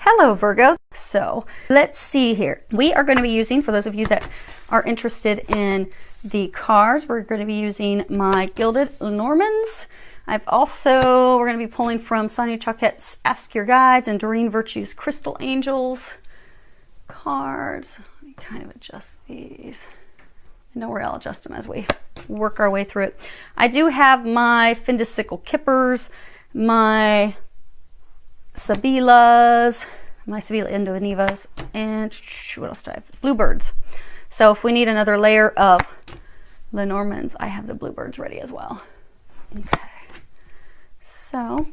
Hello Virgo. So let's see here. We are going to be using, for those of you that are interested in the cards, we're going to be using my Gilded Lenormands. We're going to be pulling from Sonia Choquette's Ask Your Guides and Doreen Virtue's Crystal Angels cards. Let me kind of adjust these. I know where I'll adjust them as we work our way through it. I do have my Findicicle Kippers, my Sabilas, my Sabila Indonevas, and what else do I have? Bluebirds. So if we need another layer of Lenormands, I have the Bluebirds ready as well. Okay. So,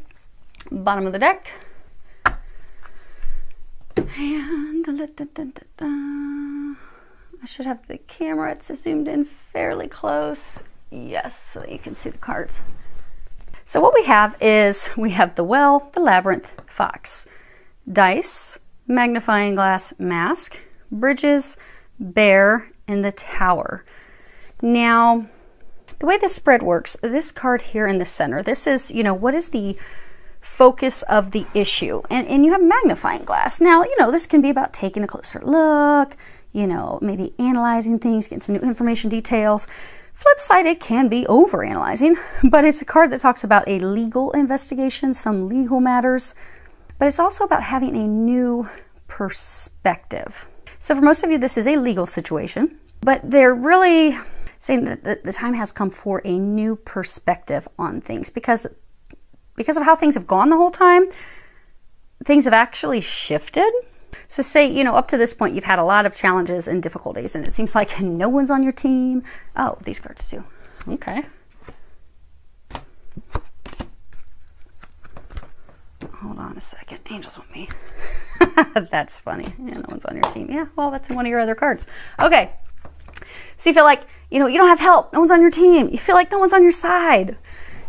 bottom of the deck. And I should have the camera, it's zoomed in fairly close. Yes, so that you can see the cards. So what we have is, we have the Well, the Labyrinth, Fox, Dice, Magnifying Glass, Mask, Bridges, Bear, and the Tower. Now, the way this spread works, this card here in the center, this is, you know, what is the focus of the issue? And you have Magnifying Glass. Now, you know, this can be about taking a closer look, you know, maybe analyzing things, getting some new information, details. Flip side, it can be overanalyzing, but it's a card that talks about a legal investigation, some legal matters, but it's also about having a new perspective. So for most of you, this is a legal situation, but they're really saying that the time has come for a new perspective on things because of how things have gone the whole time. Things have actually shifted. So say, you know, up to this point, you've had a lot of challenges and difficulties, and it seems like no one's on your team. Oh, these cards too. Okay. Hold on a second. Angels with me. That's funny. Yeah, no one's on your team. Yeah, well, that's one of your other cards. Okay. So you feel like, you know, you don't have help. No one's on your team. You feel like no one's on your side.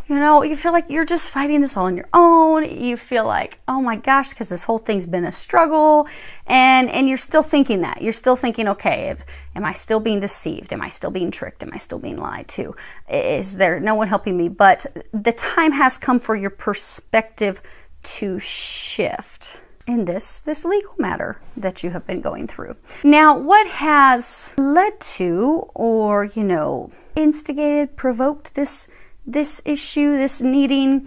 You know, you feel like you're just fighting this all on your own. You feel like, oh my gosh, because this whole thing's been a struggle. And you're still thinking that. You're still thinking, okay, am I still being deceived? Am I still being tricked? Am I still being lied to? Is there no one helping me? But the time has come for your perspective to shift in this legal matter that you have been going through. Now, what has led to, or, you know, instigated, provoked this issue, this needing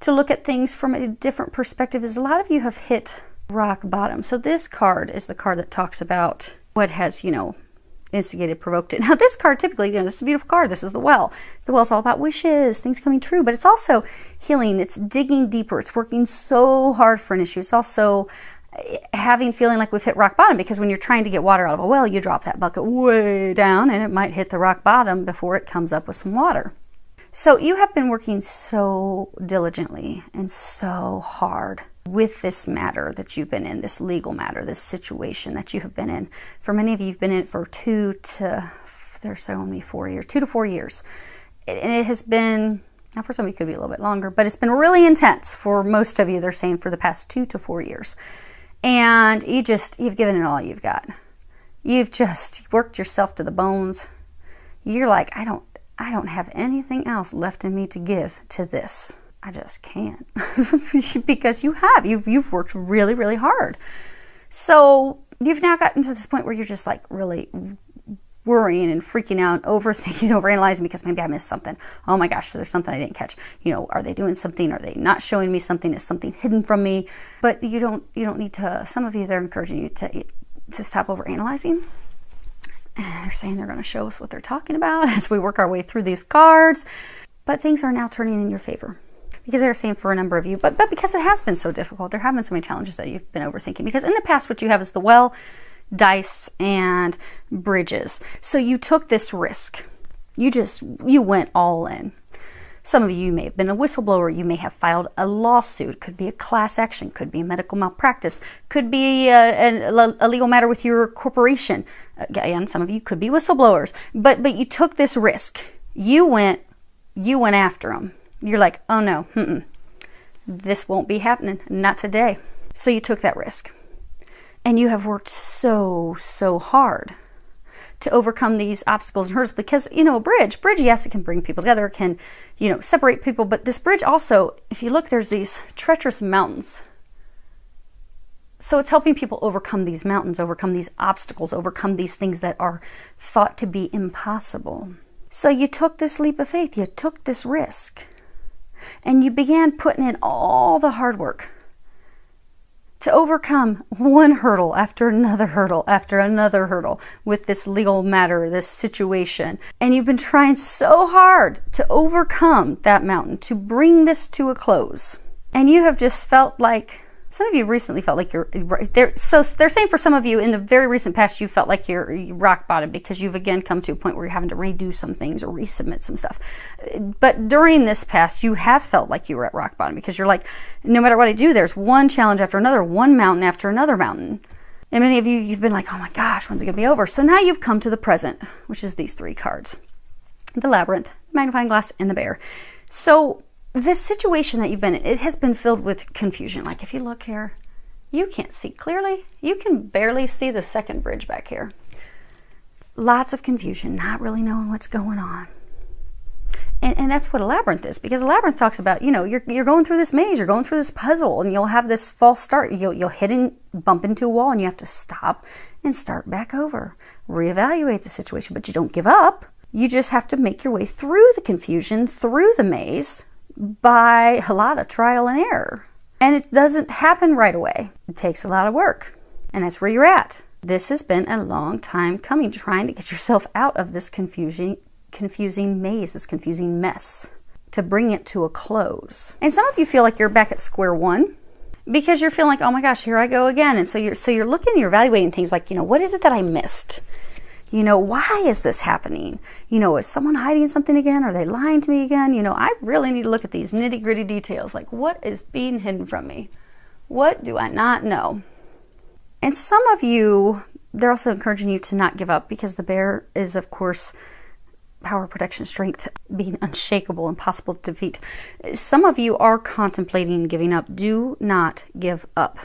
to look at things from a different perspective, is a lot of you have hit rock bottom. So this card is the card that talks about what has, you know, instigated, provoked it. Now this card typically, you know, this is a beautiful card. This is the Well. The Well's all about wishes, things coming true, but it's also healing. It's digging deeper. It's working so hard for an issue. It's also feeling like we've hit rock bottom, because when you're trying to get water out of a well, you drop that bucket way down and it might hit the rock bottom before it comes up with some water. So you have been working so diligently and so hard with this matter that you've been in, this legal matter, this situation that you have been in. For many of you, you've been in it for 2 to 4 years, 2 to 4 years. And it has been, now for some of you it could be a little bit longer, but it's been really intense for most of you, they're saying, for the past 2 to 4 years. And you've given it all you've got. You've just worked yourself to the bones. You're like, I don't have anything else left in me to give to this. I just can't. Because you've worked really, really hard. So you've now gotten to this point where you're just like really worrying and freaking out, overthinking, overanalyzing, because maybe I missed something. Oh my gosh, there's something I didn't catch. You know, are they doing something? Are they not showing me something? Is something hidden from me? But you don't need to, some of you, they're encouraging you to stop overanalyzing. They're saying they're going to show us what they're talking about as we work our way through these cards. But things are now turning in your favor, because they're saying for a number of you, but because it has been so difficult, there have been so many challenges that you've been overthinking. Because in the past, what you have is the Well, Dice, and Bridges. So you took this risk. You went all in. Some of you may have been a whistleblower. You may have filed a lawsuit. Could be a class action. Could be a medical malpractice. Could be a legal matter with your corporation. Again, some of you could be whistleblowers. But you took this risk. You went after them. You're like, oh no, this won't be happening. Not today. So you took that risk. And you have worked so hard to overcome these obstacles and hurdles, because, you know, a bridge, yes, it can bring people together, it can, you know, separate people, but this bridge also, if you look, there's these treacherous mountains So it's helping people overcome these mountains, overcome these obstacles, overcome these things that are thought to be impossible. So you took this leap of faith, you took this risk, and you began putting in all the hard work to overcome one hurdle after another hurdle after another hurdle with this legal matter, this situation. And you've been trying so hard to overcome that mountain, to bring this to a close. And you have just felt like, some of you recently felt like you're there. So they're saying for some of you in the very recent past, you felt like you're rock bottom because you've again come to a point where you're having to redo some things or resubmit some stuff. But during this past, you have felt like you were at rock bottom because you're like, no matter what I do, there's one challenge after another, one mountain after another mountain. And many of you, you've been like, oh my gosh, when's it going to be over? So now you've come to the present, which is these 3 cards. The Labyrinth, Magnifying Glass, and the Bear. So this situation that you've been in, it has been filled with confusion. Like if you look here, you can't see clearly. You can barely see the second bridge back here. Lots of confusion, not really knowing what's going on. And that's what a labyrinth is, because a labyrinth talks about, you know, you're going through this maze, you're going through this puzzle, and you'll have this false start. You'll hit and bump into a wall, and you have to stop and start back over. Reevaluate the situation, but you don't give up. You just have to make your way through the confusion, through the maze, by a lot of trial and error. And it doesn't happen right away. It takes a lot of work. And that's where you're at. This has been a long time coming, trying to get yourself out of this confusing maze, this confusing mess, to bring it to a close. And some of you feel like you're back at square one because you're feeling like, oh my gosh, here I go again. And so you're looking, you're evaluating things like, you know, what is it that I missed? You know, why is this happening? You know, is someone hiding something again? Are they lying to me again? You know, I really need to look at these nitty-gritty details. Like, what is being hidden from me? What do I not know? And some of you, they're also encouraging you to not give up, because the bear is, of course, power, protection, strength, being unshakable, impossible to defeat. Some of you are contemplating giving up. Do not give up.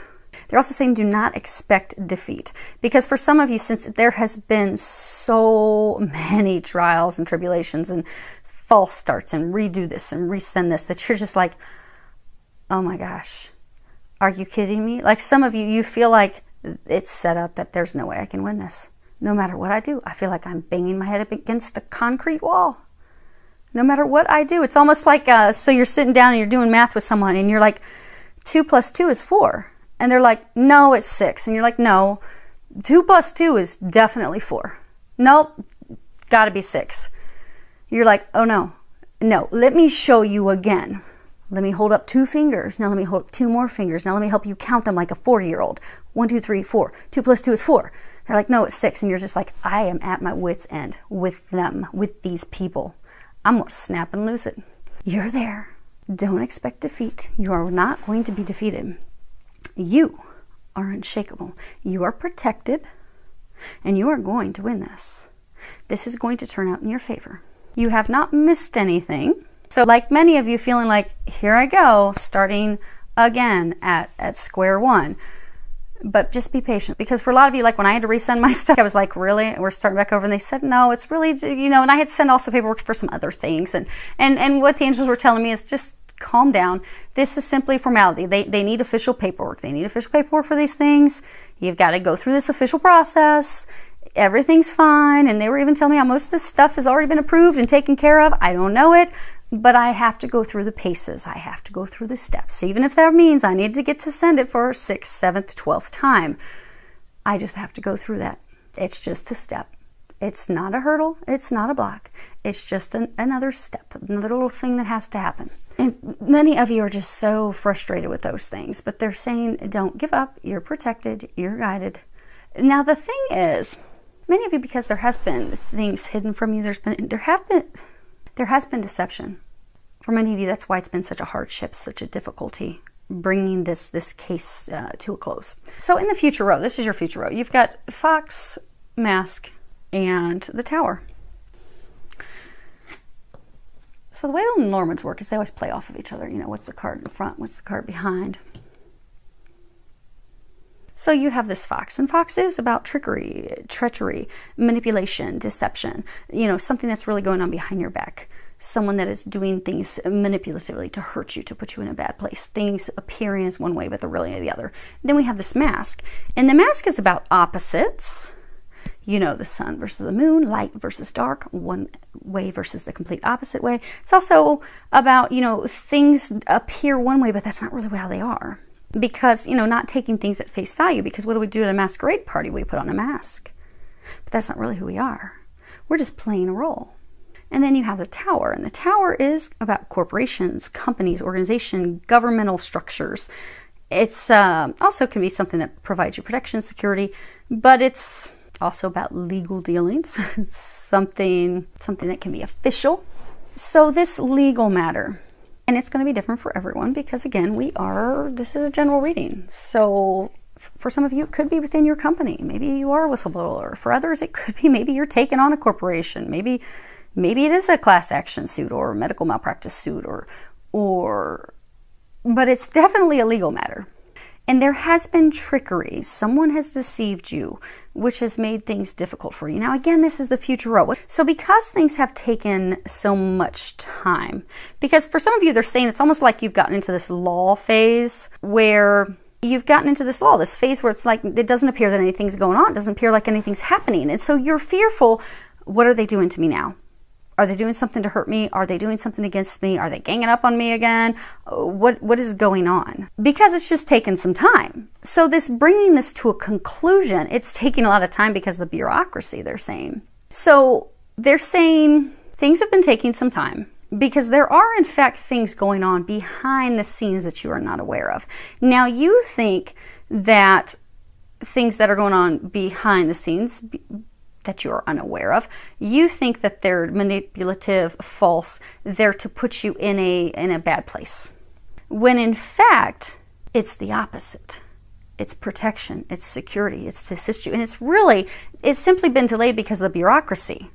They're also saying do not expect defeat, because for some of you, since there has been so many trials and tribulations and false starts and redo this and resend this, that you're just like, oh my gosh, are you kidding me? Like some of you, you feel like it's set up that there's no way I can win this. No matter what I do, I feel like I'm banging my head up against a concrete wall. No matter what I do, it's almost like, so you're sitting down and you're doing math with someone and you're like, 2 + 2 is 4. And they're like, no, it's 6. And you're like, no, 2 + 2 is definitely 4. Nope, gotta be 6. You're like, oh no, let me show you again. Let me hold up 2 fingers. Now let me hold up 2 more fingers. Now let me help you count them like a 4-year-old. 1, 2, 3, 4. 2 + 2 is 4. They're like, no, it's 6. And you're just like, I am at my wit's end with them, with these people. I'm gonna snap and lose it. You're there. Don't expect defeat. You are not going to be defeated. You are unshakable. You are protected, and you are going to win this. This is going to turn out in your favor. You have not missed anything. So like many of you feeling like, here I go, starting again at square one. But just be patient, because for a lot of you, like when I had to resend my stuff, I was like, really? We're starting back over? And they said, no, it's really, you know, and I had to send also paperwork for some other things. And what the angels were telling me is just calm down. This is simply formality. They need official paperwork. They need official paperwork for these things. You've got to go through this official process. Everything's fine. And they were even telling me how most of this stuff has already been approved and taken care of. I don't know it, but I have to go through the paces. I have to go through the steps. Even if that means I need to get to send it for 6th, 7th, 12th time. I just have to go through that. It's just a step. It's not a hurdle. It's not a block. It's just another step, another little thing that has to happen. And many of you are just so frustrated with those things, but they're saying, don't give up. You're protected. You're guided. Now, the thing is, many of you, because there has been things hidden from you, there has been deception. For many of you, that's why it's been such a hardship, such a difficulty bringing this case to a close. So in the future row, this is your future row. You've got Fox, Mask, and the Tower. So the way the Normans work is they always play off of each other. You know, what's the card in front? What's the card behind? So you have this Fox, and Fox is about trickery, treachery, manipulation, deception. You know, something that's really going on behind your back. someone that is doing things manipulatively to hurt you, to put you in a bad place. Things appearing as one way, but they're really the other. Then we have this mask. And the mask is about opposites. You know, the sun versus the moon, light versus dark, one way versus the complete opposite way. It's also about, you know, things appear one way, but that's not really how they are. Because, you know, not taking things at face value. Because what do we do at a masquerade party? We put on a mask. But that's not really who we are. We're just playing a role. And then you have the tower. And the tower is about corporations, companies, organization, governmental structures. It's also can be something that provides you protection, security, but it's also about legal dealings, something that can be official. So this legal matter, and it's going to be different for everyone because again, this is a general reading. So for some of you, it could be within your company. Maybe you are a whistleblower. For others, it could be maybe you're taking on a corporation. Maybe it is a class action suit or a medical malpractice suit but it's definitely a legal matter. And there has been trickery. Someone has deceived you, which has made things difficult for you. Now, again, this is the future road. So because things have taken so much time, because for some of you, they're saying it's almost like you've gotten into this law phase where you've gotten into this phase where it's like, it doesn't appear that anything's going on. It doesn't appear like anything's happening. And so you're fearful, what are they doing to me now? Are they doing something to hurt me? Are they doing something against me? Are they ganging up on me again? What is going on? Because it's just taken some time. So bringing this to a conclusion, it's taking a lot of time because of the bureaucracy, they're saying. So they're saying things have been taking some time because there are in fact things going on behind the scenes that you are not aware of. Now you think that things that are going on behind the scenes that you are unaware of, you think that they're manipulative, false, they're to put you in a bad place. When in fact, it's the opposite. It's protection, it's security, it's to assist you. And it's simply been delayed because of the bureaucracy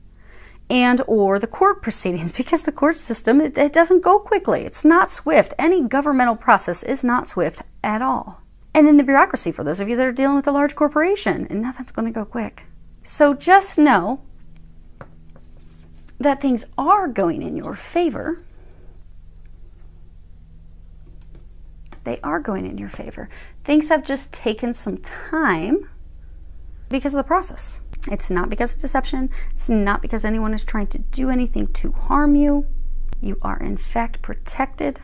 and or the court proceedings, because the court system, it doesn't go quickly. It's not swift. Any governmental process is not swift at all. And then the bureaucracy, for those of you that are dealing with a large corporation, and nothing's going to go quick. So just know that things are going in your favor. They are going in your favor. Things have just taken some time because of the process. It's not because of deception. It's not because anyone is trying to do anything to harm you. You are in fact protected,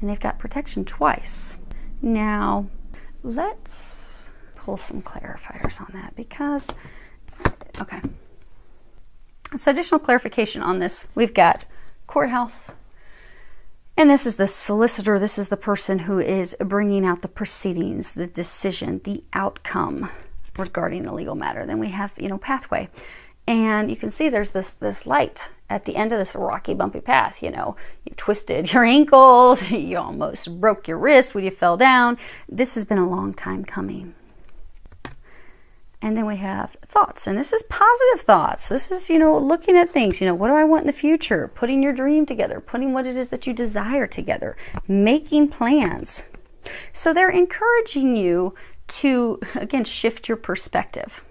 and they've got protection twice. Now, let's pull some clarifiers on that because okay. So additional clarification on this. We've got courthouse, and this is the solicitor. This is the person who is bringing out the proceedings, the decision, the outcome regarding the legal matter. Then we have, pathway. And you can see there's this light at the end of this rocky, bumpy path. You twisted your ankles, you almost broke your wrist when you fell down. This has been a long time coming. And then we have thoughts, and this is positive thoughts. This is, looking at things, what do I want in the future? Putting your dream together, putting what it is that you desire together, making plans. So they're encouraging you to, again, shift your perspective.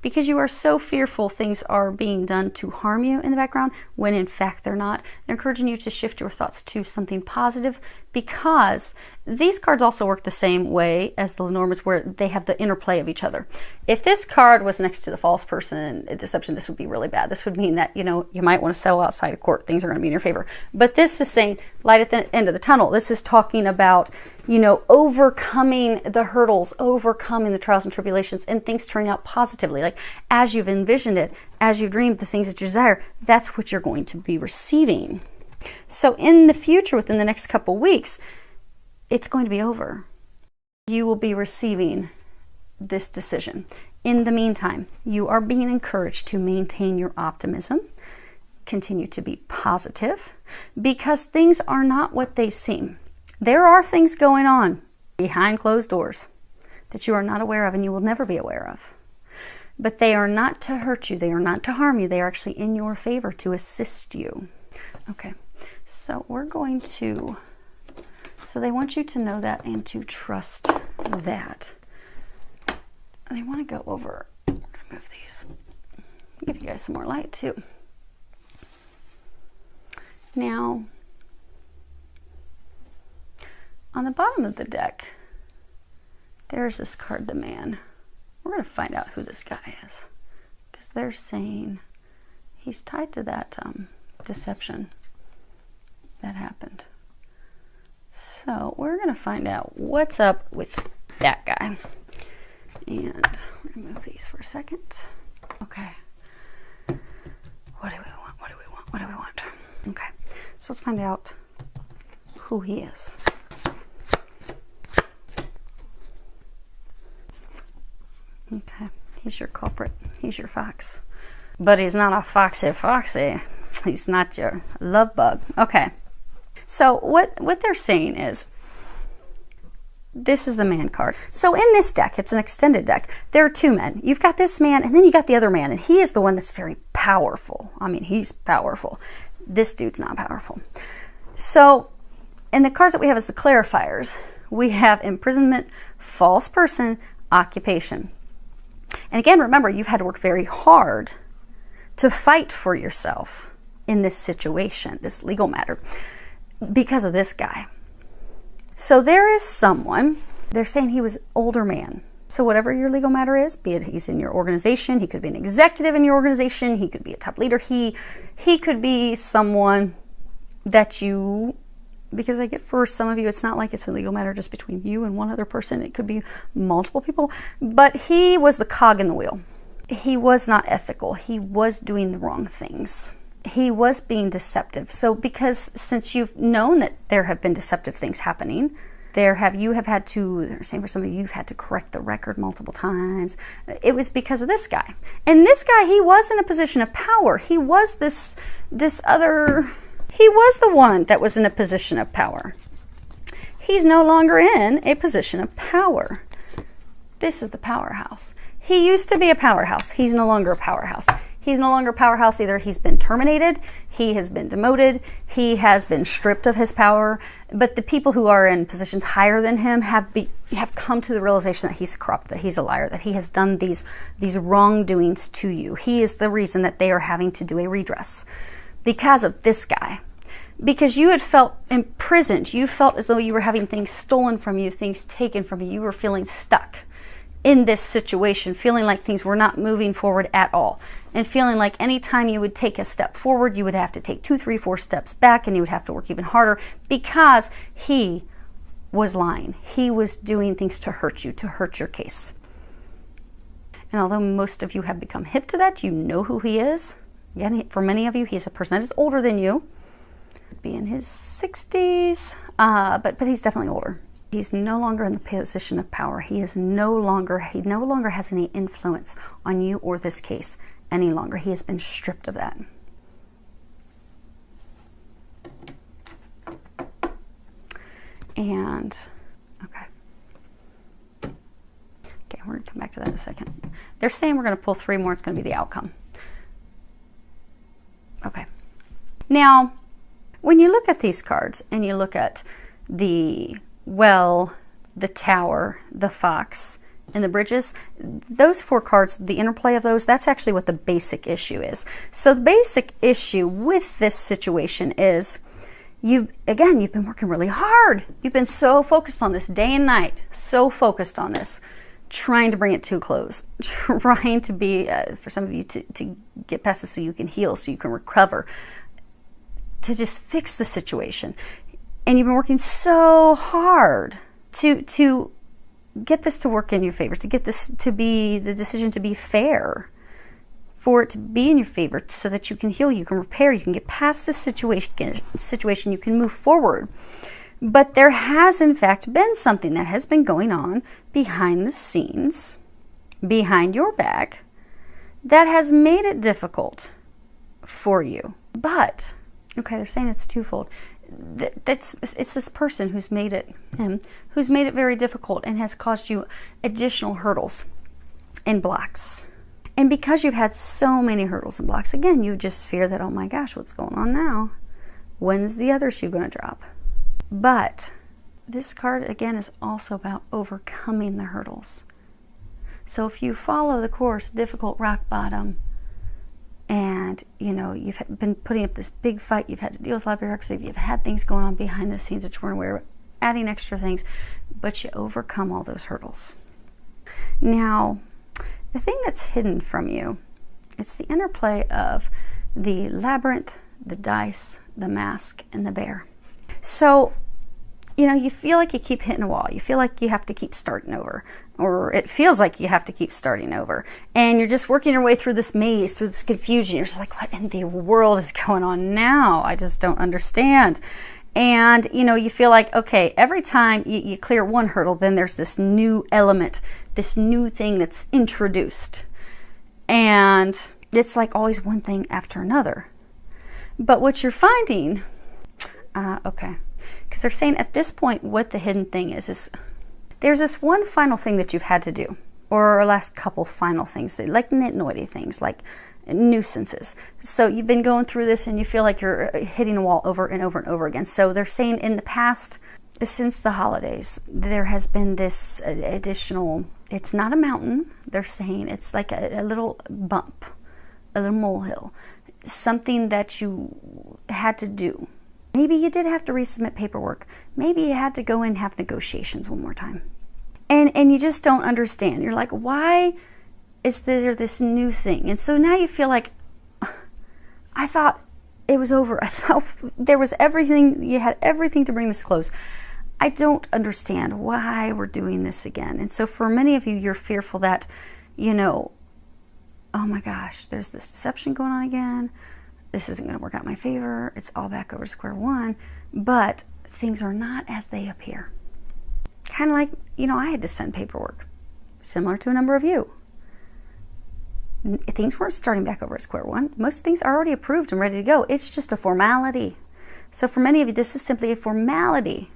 Because you are so fearful things are being done to harm you in the background, when in fact they're not. They're encouraging you to shift your thoughts to something positive, because these cards also work the same way as the Lenormands, where they have the interplay of each other. If this card was next to the false person and deception, this would be really bad. This would mean that, you might want to settle outside of court. Things are going to be in your favor. But this is saying light at the end of the tunnel. This is talking about, overcoming the hurdles, overcoming the trials and tribulations, and things turning out positively. Like as you've envisioned it, as you've dreamed the things that you desire, that's what you're going to be receiving. So in the future, within the next couple weeks, it's going to be over. You will be receiving this decision. In the meantime, you are being encouraged to maintain your optimism, continue to be positive, because things are not what they seem. There are things going on behind closed doors that you are not aware of and you will never be aware of. But they are not to hurt you. They are not to harm you. They are actually in your favor to assist you. Okay, so we're going to, so they want you to know that and to trust that. And they want to go over, move these, give you guys some more light too. Now, on the bottom of the deck, there's this card, the Man. We're going to find out who this guy is, because they're saying he's tied to that deception that happened. So we're going to find out what's up with that guy. And we're going to move these for a second. Okay. What do we want? What do we want? What do we want? Okay. So let's find out who he is. Okay. He's your culprit. He's your fox. But he's not a foxy. He's not your love bug. Okay. So what they're saying is, this is the Man card. So in this deck, it's an extended deck. There are two men. You've got this man, and then you got the other man, and he is the one that's very powerful. I mean, he's powerful. This dude's not powerful. So in the cards that we have as the clarifiers, we have imprisonment, false person, occupation. And again, remember, you've had to work very hard to fight for yourself in this situation, this legal matter, because of this guy. So there is someone, they're saying he was older man. So whatever your legal matter is, be it he's in your organization, he could be an executive in your organization, he could be a top leader, he could be someone that you, because I get for some of you, it's not like it's a legal matter just between you and one other person. It could be multiple people. But he was the cog in the wheel. He was not ethical. He was doing the wrong things. He was being deceptive. So because since you've known that there have been deceptive things happening, you have had to, same for some of you, you've had to correct the record multiple times. It was because of this guy. And this guy, he was in a position of power. He was he was the one that was in a position of power. He's no longer in a position of power. This is the powerhouse. He used to be a powerhouse. He's no longer a powerhouse. He's no longer a powerhouse either. He's been terminated. He has been demoted. He has been stripped of his power. But the people who are in positions higher than him have come to the realization that he's corrupt, that he's a liar, that he has done these wrongdoings to you. He is the reason that they are having to do a redress because of this guy. Because you had felt imprisoned. You felt as though you were having things stolen from you, things taken from you. You were feeling stuck in this situation, feeling like things were not moving forward at all, and feeling like anytime you would take a step forward, you would have to take 2, 3, 4 steps back, and you would have to work even harder because he was lying. He was doing things to hurt you, to hurt your case. And although most of you have become hip to that, you know who he is. Again, for many of you, he's a person that is older than you, be in his 60s, but he's definitely older. He's no longer in the position of power. He no longer has any influence on you or this case any longer. He has been stripped of that. And, okay, we're going to come back to that in a second. They're saying we're going to pull 3 more. It's going to be the outcome. Okay. Now, when you look at these cards and you look at the Well, the Tower, the Fox, and the Bridges, those 4 cards, the interplay of those, that's actually what the basic issue is. So the basic issue with this situation is you've been working really hard. You've been so focused on this day and night, so focused on this, trying to bring it to a close, trying to be, for some of you, to get past this so you can heal, so you can recover, to just fix the situation. And you've been working so hard to get this to work in your favor, to get this to be, the decision to be fair, for it to be in your favor so that you can heal, you can repair, you can get past this situation, you can move forward. But there has, in fact, been something that has been going on behind the scenes, behind your back, that has made it difficult for you. But, okay, they're saying it's twofold. It's this person who's made it very difficult and has caused you additional hurdles and blocks. And because you've had so many hurdles and blocks, again, you just fear that, oh my gosh, what's going on now? When's the other shoe going to drop? But this card, again, is also about overcoming the hurdles. So if you follow the course, difficult, rock bottom, and you know, you've been putting up this big fight, you've had to deal with a lot of bureaucracy, you've had things going on behind the scenes that you weren't aware of, adding extra things, but you overcome all those hurdles. Now, the thing that's hidden from you, it's the interplay of the labyrinth, the dice, the mask, and the bear. So, you know, you feel like you keep hitting a wall. You feel like you have to keep starting over, or it feels like you have to keep starting over. And you're just working your way through this maze, through this confusion. You're just like, what in the world is going on now? I just don't understand. And, you know, you feel like, okay, every time you clear one hurdle, then there's this new element, this new thing that's introduced. And it's like always one thing after another. But what you're finding, okay, because they're saying at this point what the hidden thing is there's this one final thing that you've had to do, or last couple final things, like nitnoity things, like nuisances. So you've been going through this and you feel like you're hitting a wall over and over and over again. So they're saying in the past, since the holidays, there has been this additional, it's not a mountain, they're saying it's like a little bump, a little molehill, something that you had to do. Maybe you did have to resubmit paperwork. Maybe you had to go in and have negotiations one more time. And you just don't understand. You're like, why is there this new thing? And so now you feel like, I thought it was over. I thought there was everything, you had everything to bring this close. I don't understand why we're doing this again. And so for many of you, you're fearful that, you know, oh my gosh, there's this deception going on again. This isn't going to work out in my favor. It's all back over to square one. But things are not as they appear. Kind of like, you know, I had to send paperwork, similar to a number of you. Things weren't starting back over at square one. Most things are already approved and ready to go. It's just a formality. So for many of you, this is simply a formality,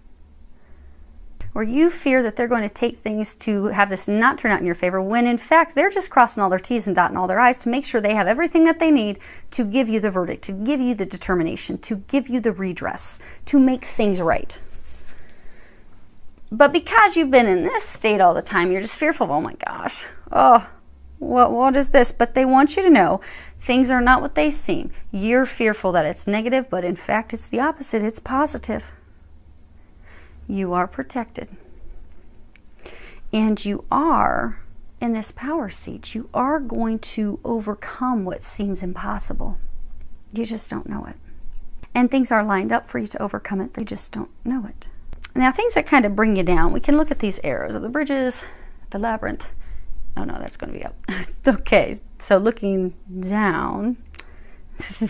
where you fear that they're going to take things to have this not turn out in your favor, when in fact they're just crossing all their T's and dotting all their I's to make sure they have everything that they need to give you the verdict, to give you the determination, to give you the redress, to make things right. But because you've been in this state all the time, you're just fearful of, oh my gosh, oh, what is this? But they want you to know things are not what they seem. You're fearful that it's negative, but in fact it's the opposite, it's positive. You are protected. And you are in this power seat. You are going to overcome what seems impossible. You just don't know it. And things are lined up for you to overcome it. They just don't know it. Now, things that kind of bring you down, we can look at these arrows of the bridges, the labyrinth. Oh no, that's going to be up. Okay, so looking down,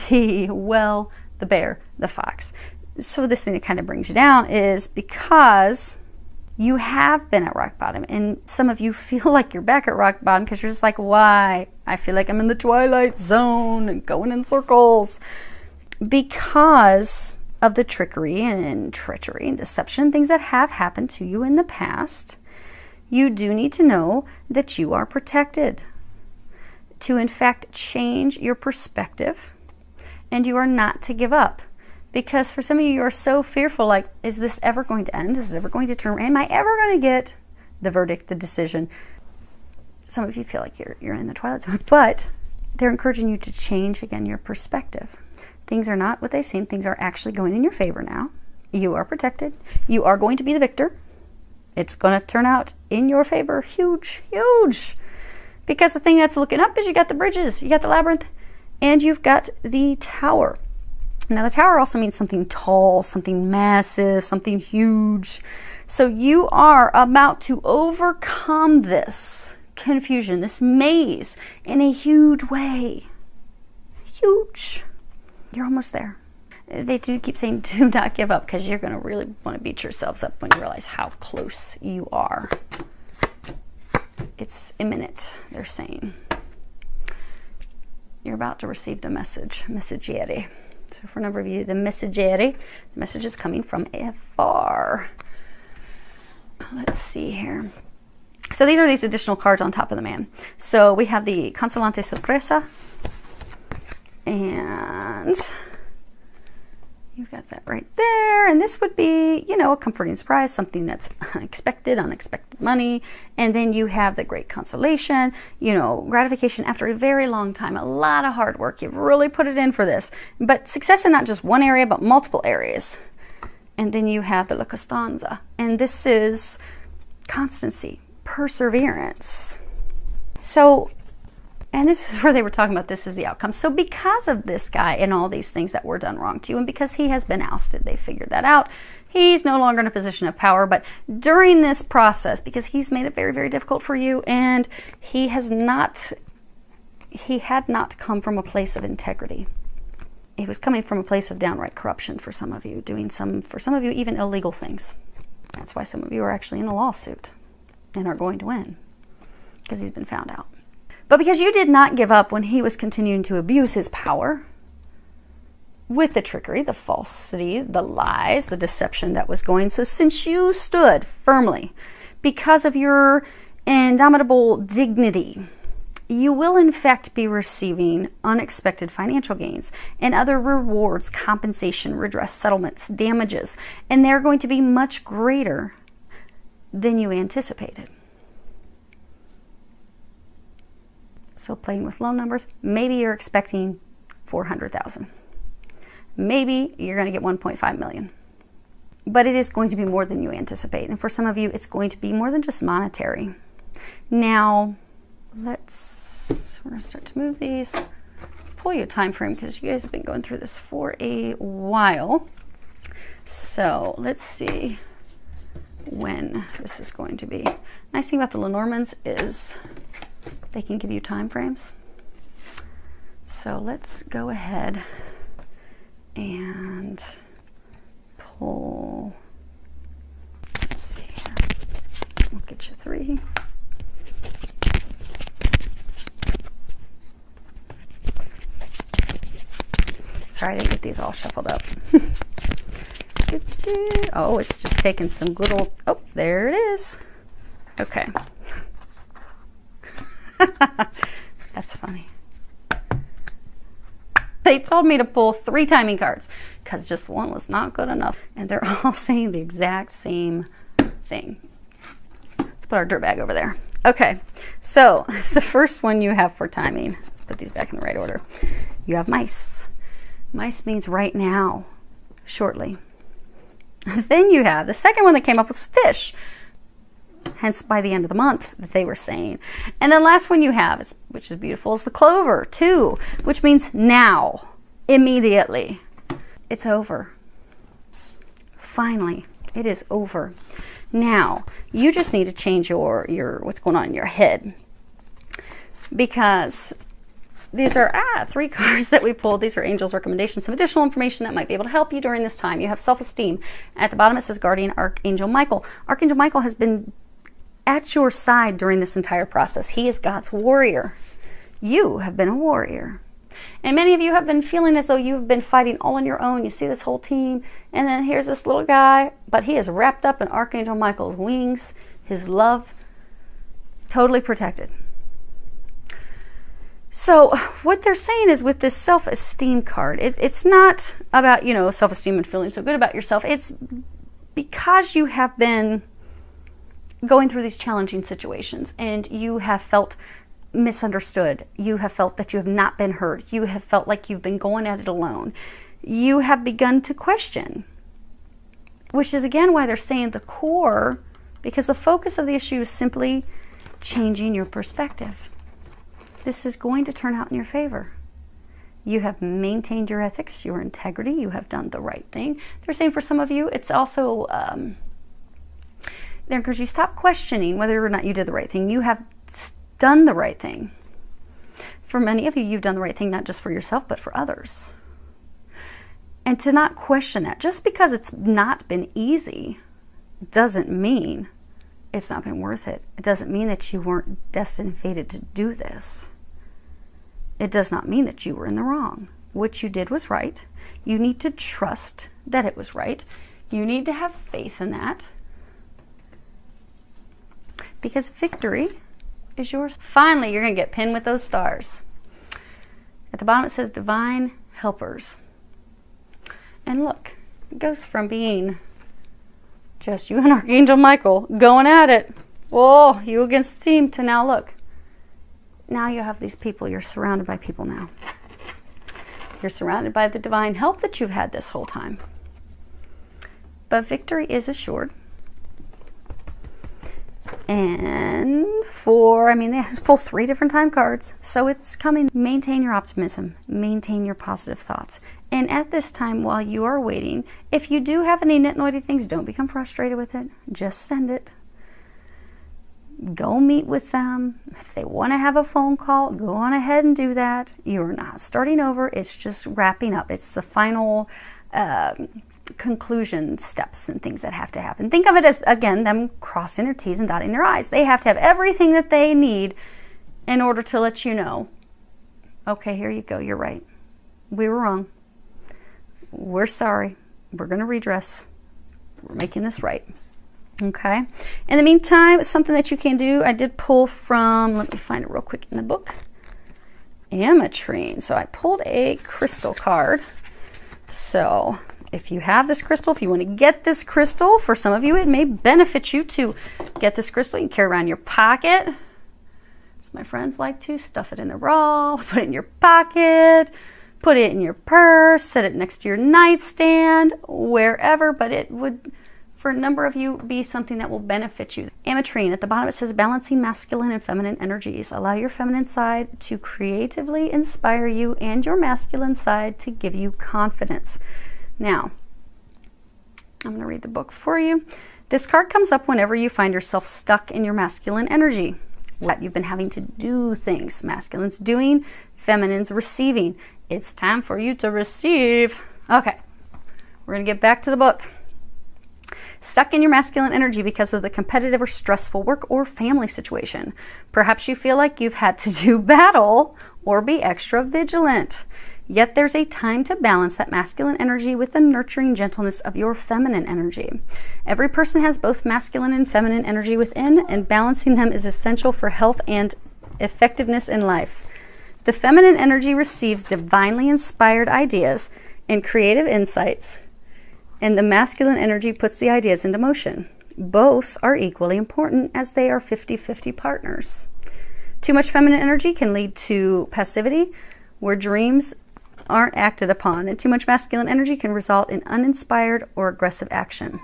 the well, the bear, the fox. So this thing that kind of brings you down is because you have been at rock bottom, and some of you feel like you're back at rock bottom because you're just like, why? I feel like I'm in the twilight zone and going in circles because of the trickery and treachery and deception, things that have happened to you in the past. You do need to know that you are protected, to in fact change your perspective, and you are not to give up. Because for some of you, you are so fearful, like, is this ever going to end? Is it ever going to turn? Am I ever going to get the verdict, the decision? Some of you feel like you're in the twilight zone, but they're encouraging you to change, again, your perspective. Things are not what they seem. Things are actually going in your favor now. You are protected. You are going to be the victor. It's going to turn out in your favor. Huge, huge. Because the thing that's looking up is you got the bridges, you got the labyrinth, and you've got the tower. Now, the tower also means something tall, something massive, something huge. So you are about to overcome this confusion, this maze, in a huge way. Huge. You're almost there. They do keep saying, do not give up, because you're going to really want to beat yourselves up when you realize how close you are. It's imminent, they're saying. You're about to receive the message, messagiere. So for a number of you, the messagiere, the message is coming from afar. Let's see here. So these are these additional cards on top of the man. So we have the Consolante Sorpresa. And You got that right there. And this would be, you know, a comforting surprise, something that's unexpected money. And then you have the great consolation, you know, gratification after a very long time, a lot of hard work. You've really put it in for this. But success in not just one area, but multiple areas. And then you have the La Costanza. And this is constancy, perseverance. So, and this is where they were talking about this is the outcome. So because of this guy and all these things that were done wrong to you, and because he has been ousted, they figured that out. He's no longer in a position of power, but during this process, because he's made it very, very difficult for you, and he had not come from a place of integrity. He was coming from a place of downright corruption for some of you, for some of you, even illegal things. That's why some of you are actually in a lawsuit and are going to win, because he's been found out. But because you did not give up when he was continuing to abuse his power with the trickery, the falsity, the lies, the deception that was going. So since you stood firmly because of your indomitable dignity, you will in fact be receiving unexpected financial gains and other rewards, compensation, redress, settlements, damages, and they're going to be much greater than you anticipated. So playing with low numbers, maybe you're expecting 400,000. Maybe you're going to get 1.5 million. But it is going to be more than you anticipate. And for some of you, it's going to be more than just monetary. Now, we're going to start to move these. Let's pull you a time frame because you guys have been going through this for a while. So let's see when this is going to be. Nice thing about the Lenormands is they can give you time frames. So let's go ahead and pull. Let's see here. We'll get you 3. Sorry, I didn't get these all shuffled up. Oh, it's just taking some good old. Oh, there it is. Okay. That's funny. They told me to pull 3 timing cards because just one was not good enough. And they're all saying the exact same thing. Let's put our dirt bag over there. Okay, so the first one you have for timing, let's put these back in the right order. You have mice. Mice means right now, shortly. Then you have the second one that came up was fish. Hence by the end of the month that they were saying. And then last one you have, which is beautiful, is the clover, 2, which means now, immediately. It's over. Finally, it is over. Now, you just need to change your what's going on in your head. Because these are 3 cards that we pulled. These are angels' recommendations, some additional information that might be able to help you during this time. You have self-esteem. At the bottom it says Guardian Archangel Michael. Archangel Michael has been at your side during this entire process. He is God's warrior. You have been a warrior. And many of you have been feeling as though you've been fighting all on your own. You see this whole team, and then here's this little guy, but he is wrapped up in Archangel Michael's wings, his love, totally protected. So what they're saying is with this self-esteem card, it's not about, you know, self-esteem and feeling so good about yourself. It's because you have been going through these challenging situations and you have felt misunderstood. You have felt that you have not been heard. You have felt like you've been going at it alone. You have begun to question, which is again why they're saying the core, because the focus of the issue is simply changing your perspective. This is going to turn out in your favor. You have maintained your ethics, your integrity. You have done the right thing. They're saying for some of you, it's also they encourage you to stop questioning whether or not you did the right thing. You have done the right thing. For many of you, you've done the right thing not just for yourself, but for others. And to not question that. Just because it's not been easy doesn't mean it's not been worth it. It doesn't mean that you weren't destined and fated to do this. It does not mean that you were in the wrong. What you did was right. You need to trust that it was right. You need to have faith in that. Because victory is yours. Finally, you're going to get pinned with those stars. At the bottom it says divine helpers. And look, it goes from being just you and Archangel Michael going at it. Oh, you against the team, to now look. Now you have these people. You're surrounded by people now. You're surrounded by the divine help that you've had this whole time. But victory is assured. And they just pull 3 different time cards. So it's coming. Maintain your optimism. Maintain your positive thoughts. And at this time, while you are waiting, if you do have any nitnoidy things, don't become frustrated with it. Just send it. Go meet with them. If they want to have a phone call, go on ahead and do that. You're not starting over. It's just wrapping up. It's the final conclusion steps and things that have to happen. Think of it as, again, them crossing their T's and dotting their I's. They have to have everything that they need in order to let you know, okay, here you go. You're right. We were wrong. We're sorry. We're going to redress. We're making this right. Okay. In the meantime, something that you can do, I did pull from, let me find it real quick in the book, Ametrine. So I pulled a crystal card. So if you have this crystal, if you want to get this crystal, for some of you, it may benefit you to get this crystal. You can carry around in your pocket. As my friends like to, stuff it in the bra, put it in your pocket, put it in your purse, set it next to your nightstand, wherever, but it would, for a number of you, be something that will benefit you. Ametrine, at the bottom it says balancing masculine and feminine energies. Allow your feminine side to creatively inspire you and your masculine side to give you confidence. Now, I'm going to read the book for you. This card comes up whenever you find yourself stuck in your masculine energy. What you've been having to do things. Masculine's doing, feminine's receiving. It's time for you to receive. Okay, we're going to get back to the book. Stuck in your masculine energy because of the competitive or stressful work or family situation. Perhaps you feel like you've had to do battle or be extra vigilant. Yet there's a time to balance that masculine energy with the nurturing gentleness of your feminine energy. Every person has both masculine and feminine energy within, and balancing them is essential for health and effectiveness in life. The feminine energy receives divinely inspired ideas and creative insights, and the masculine energy puts the ideas into motion. Both are equally important as they are 50-50 partners. Too much feminine energy can lead to passivity, where dreams aren't acted upon, and too much masculine energy can result in uninspired or aggressive action.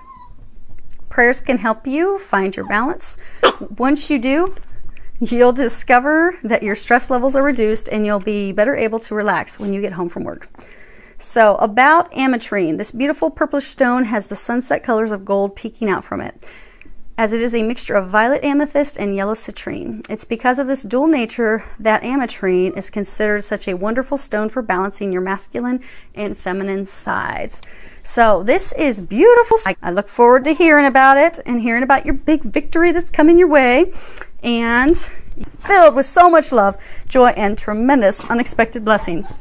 Prayers can help you find your balance. Once you do, you'll discover that your stress levels are reduced and you'll be better able to relax when you get home from work. So about Ametrine, this beautiful purplish stone has the sunset colors of gold peeking out from it, as it is a mixture of violet amethyst and yellow citrine. It's because of this dual nature that Ametrine is considered such a wonderful stone for balancing your masculine and feminine sides. So this is beautiful. I look forward to hearing about it and hearing about your big victory that's coming your way, and filled with so much love, joy, and tremendous unexpected blessings.